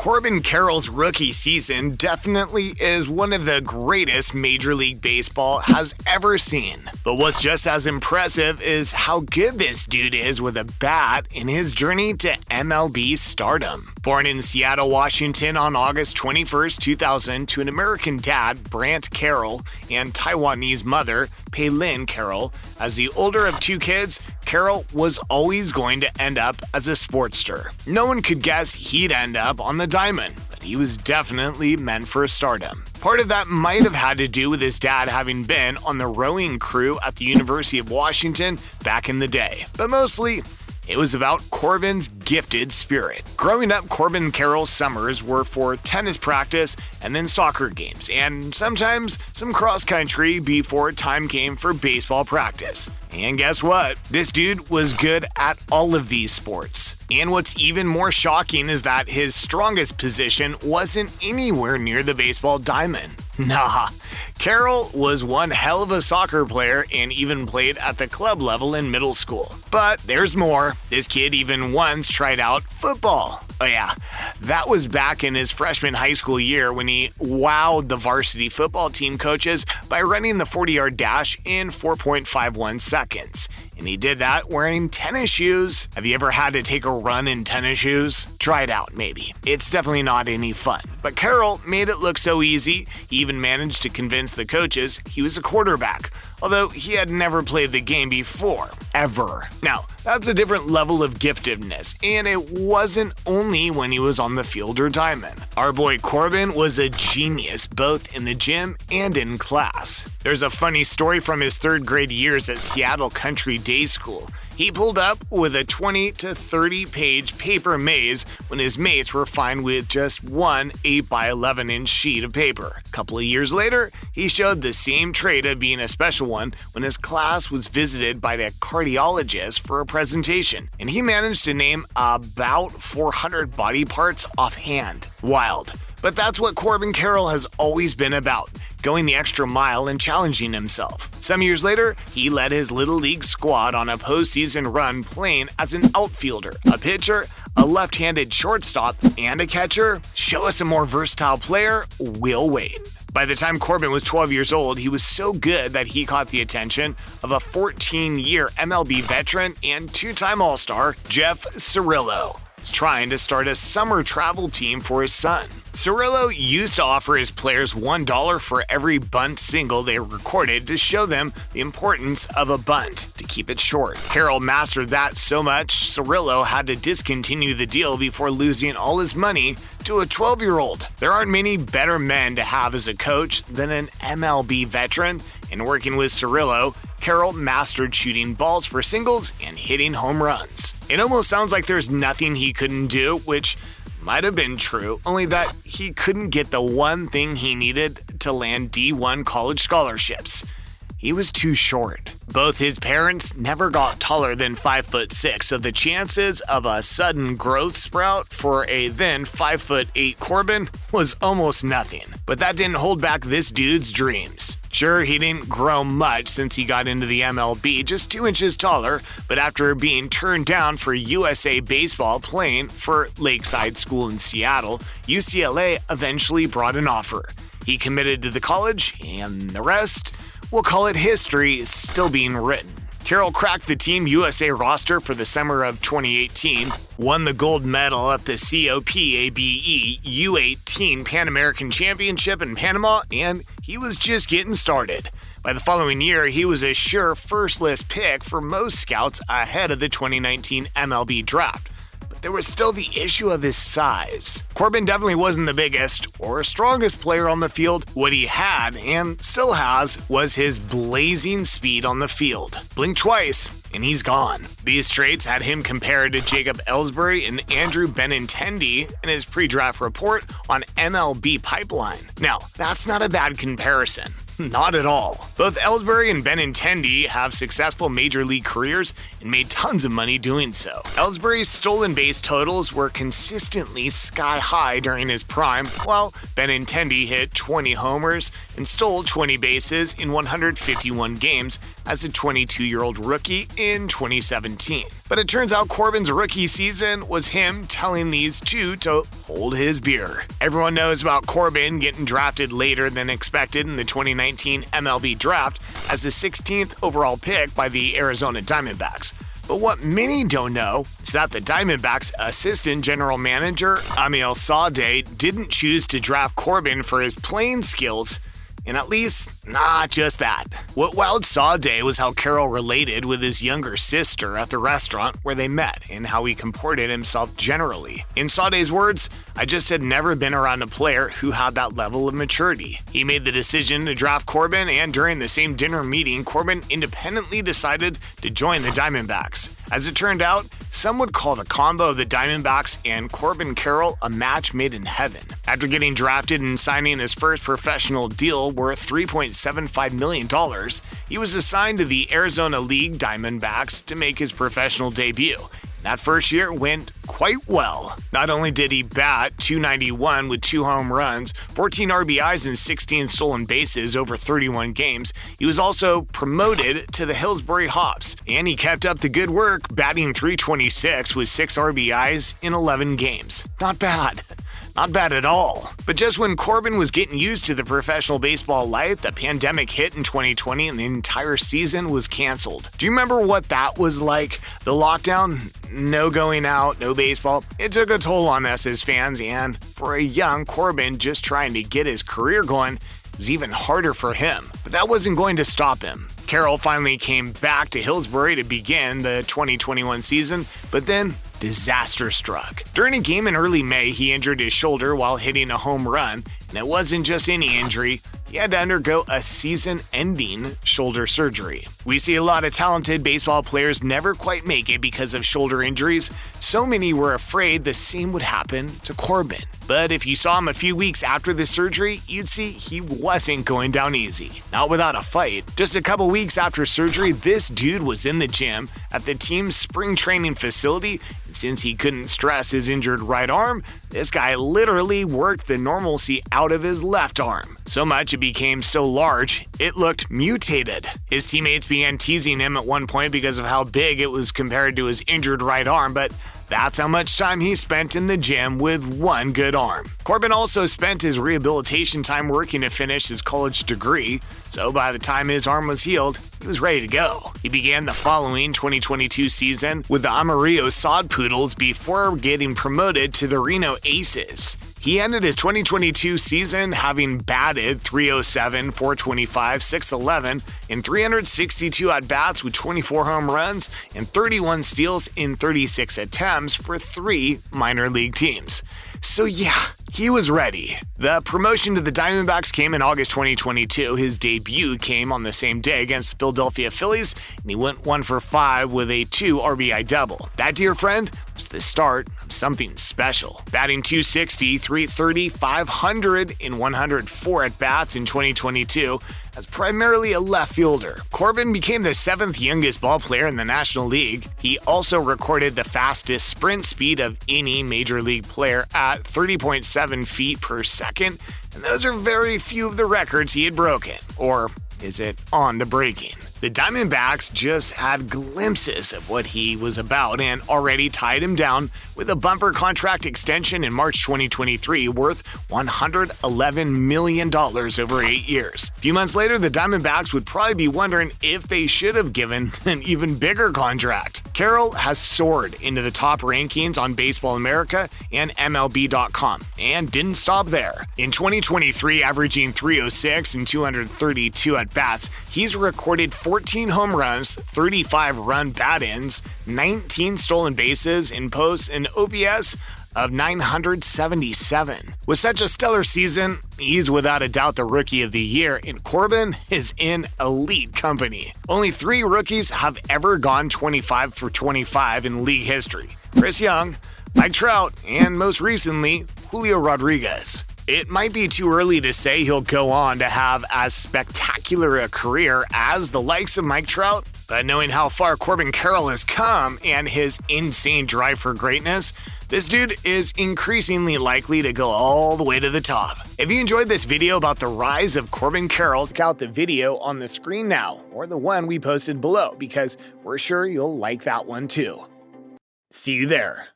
Corbin Carroll's rookie season definitely is one of the greatest Major League Baseball has ever seen. But what's just as impressive is how good this dude is with a bat in his journey to MLB stardom. Born in Seattle, Washington on August 21, 2000 to an American dad, Brant Carroll, and Taiwanese mother, Paylin Carroll, as the older of two kids, Carroll was always going to end up as a sportster. No one could guess he'd end up on the diamond, but he was definitely meant for stardom. Part of that might have had to do with his dad having been on the rowing crew at the University of Washington back in the day, but mostly it was about Corbin's gifted spirit. Growing up, Corbin Carroll's summers were for tennis practice and then soccer games, and sometimes some cross-country before time came for baseball practice. And guess what? This dude was good at all of these sports. And what's even more shocking is that his strongest position wasn't anywhere near the baseball diamond. Nah, Carroll was one hell of a soccer player and even played at the club level in middle school. But there's more. This kid even once tried out football. Oh yeah, that was back in his freshman high school year when he wowed the varsity football team coaches by running the 40-yard dash in 4.51 seconds. And he did that wearing tennis shoes. Have you ever had to take a run in tennis shoes? Try it out, maybe. It's definitely not any fun. But Carroll made it look so easy, he even managed to convince the coaches he was a quarterback, although he had never played the game before, ever. Now, that's a different level of giftedness, and it wasn't only when he was on the field or diamond. Our boy Corbin was a genius both in the gym and in class. There's a funny story from his third grade years at Seattle Country Day School. He pulled up with a 20 to 30 page paper maze when his mates were fine with just one 8 by 11 inch sheet of paper. A couple of years later, he showed the same trait of being a special one when his class was visited by a cardiologist for a presentation, and he managed to name about 400 body parts offhand. Wild. But that's what Corbin Carroll has always been about, going the extra mile and challenging himself. Some years later, he led his Little League squad on a postseason run playing as an outfielder, a pitcher, a left-handed shortstop, and a catcher. Show us a more versatile player, we'll wait. By the time Corbin was 12 years old, he was so good that he caught the attention of a 14-year MLB veteran and two-time All-Star, Jeff Cirillo, trying to start a summer travel team for his son. Cirillo used to offer his players $1 for every bunt single they recorded to show them the importance of a bunt, to keep it short. Carroll mastered that so much, Cirillo had to discontinue the deal before losing all his money to a 12-year-old. There aren't many better men to have as a coach than an MLB veteran, and working with Cirillo, Carroll mastered shooting balls for singles and hitting home runs. It almost sounds like there's nothing he couldn't do, which might have been true, only that he couldn't get the one thing he needed to land D1 college scholarships. He was too short. Both his parents never got taller than 5'6", so the chances of a sudden growth sprout for a then 5'8" Corbin was almost nothing. But that didn't hold back this dude's dreams. Sure, he didn't grow much since he got into the MLB, just 2 inches taller, but after being turned down for USA baseball playing for Lakeside School in Seattle, UCLA eventually brought an offer. He committed to the college, and the rest, we'll call it history, is still being written. Carroll cracked the Team USA roster for the summer of 2018, won the gold medal at the COPABE U18 Pan American Championship in Panama, and he was just getting started. By the following year, he was a sure first-list pick for most scouts ahead of the 2019 MLB draft. There was still the issue of his size. Corbin definitely wasn't the biggest or strongest player on the field. What he had, and still has, was his blazing speed on the field. Blink twice, and he's gone. These traits had him compared to Jacob Ellsbury and Andrew Benintendi in his pre-draft report on MLB Pipeline. Now, that's not a bad comparison. Not at all. Both Ellsbury and Benintendi have successful major league careers and made tons of money doing so. Ellsbury's stolen base totals were consistently sky high during his prime, while Benintendi hit 20 homers and stole 20 bases in 151 games as a 22-year-old rookie in 2017. But it turns out Corbin's rookie season was him telling these two to hold his beer. Everyone knows about Corbin getting drafted later than expected in the 2019 MLB draft as the 16th overall pick by the Arizona Diamondbacks. But what many don't know is that the Diamondbacks' assistant general manager, Emil Sade, didn't choose to draft Corbin for his playing skills, and at least not just that. What wowed Sade was how Carroll related with his younger sister at the restaurant where they met and how he comported himself generally. In Sade's words, "I just had never been around a player who had that level of maturity." He made the decision to draft Corbin, and during the same dinner meeting, Corbin independently decided to join the Diamondbacks. As it turned out, some would call the combo of the Diamondbacks and Corbin Carroll a match made in heaven. After getting drafted and signing his first professional deal worth $3.75 million, he was assigned to the Arizona League Diamondbacks to make his professional debut. That first year went quite well. Not only did he bat .291 with 2 home runs, 14 RBIs, and 16 stolen bases over 31 games, he was also promoted to the Hillsbury Hops. And he kept up the good work, batting .326 with 6 RBIs in 11 games. Not bad. Not bad at all. But just when Corbin was getting used to the professional baseball life, the pandemic hit in 2020 and the entire season was canceled. Do you remember what that was like? The lockdown? No going out, no baseball. It took a toll on us as fans, and for a young Corbin just trying to get his career going, it was even harder for him. But that wasn't going to stop him. Carroll finally came back to Hillsbury to begin the 2021 season, but then disaster struck. During a game in early May, he injured his shoulder while hitting a home run, and it wasn't just any injury. He had to undergo a season-ending shoulder surgery. We see a lot of talented baseball players never quite make it because of shoulder injuries. So many were afraid the same would happen to Corbin. But if you saw him a few weeks after the surgery, you'd see he wasn't going down easy. Not without a fight. Just a couple weeks after surgery, this dude was in the gym at the team's spring training facility. And since he couldn't stress his injured right arm, this guy literally worked the normalcy out of his left arm. So much it became so large, it looked mutated. His teammates began teasing him at one point because of how big it was compared to his injured right arm, but that's how much time he spent in the gym with one good arm. Corbin also spent his rehabilitation time working to finish his college degree, so by the time his arm was healed, he was ready to go. He began the following 2022 season with the Amarillo Sod Poodles before getting promoted to the Reno Aces. He ended his 2022 season having batted .307, .425, .611, in 362 at-bats with 24 home runs and 31 steals in 36 attempts for 3 minor league teams. So yeah, he was ready. The promotion to the Diamondbacks came in August 2022. His debut came on the same day against the Philadelphia Phillies, and he went 1 for 5 with a 2 RBI double. That, dear friend, was the start of something special. Batting .260, .330, .500 in 104 at-bats in 2022 as primarily a left fielder. Corbin became the 7th youngest ball player in the National League. He also recorded the fastest sprint speed of any major league player at 30.7 feet per second, and those are very few of the records he had broken. Or is it on to breaking? The Diamondbacks just had glimpses of what he was about and already tied him down with a bumper contract extension in March 2023 worth $111 million over 8 years. A few months later, the Diamondbacks would probably be wondering if they should have given an even bigger contract. Carroll has soared into the top rankings on Baseball America and MLB.com and didn't stop there. In 2023, averaging .306 and 232 at-bats, he's recorded 14 home runs, 35 run bat-ins, 19 stolen bases, and posts an OPS of 977. With such a stellar season, he's without a doubt the Rookie of the Year, and Corbin is in elite company. Only 3 rookies have ever gone 25 for 25 in league history: Chris Young, Mike Trout, and most recently, Julio Rodriguez. It might be too early to say he'll go on to have as spectacular a career as the likes of Mike Trout But knowing how far Corbin Carroll has come and his insane drive for greatness, this dude is increasingly likely to go all the way to the top. If you enjoyed this video about the rise of Corbin Carroll, check out the video on the screen now, or the one we posted below, because we're sure you'll like that one too. See you there.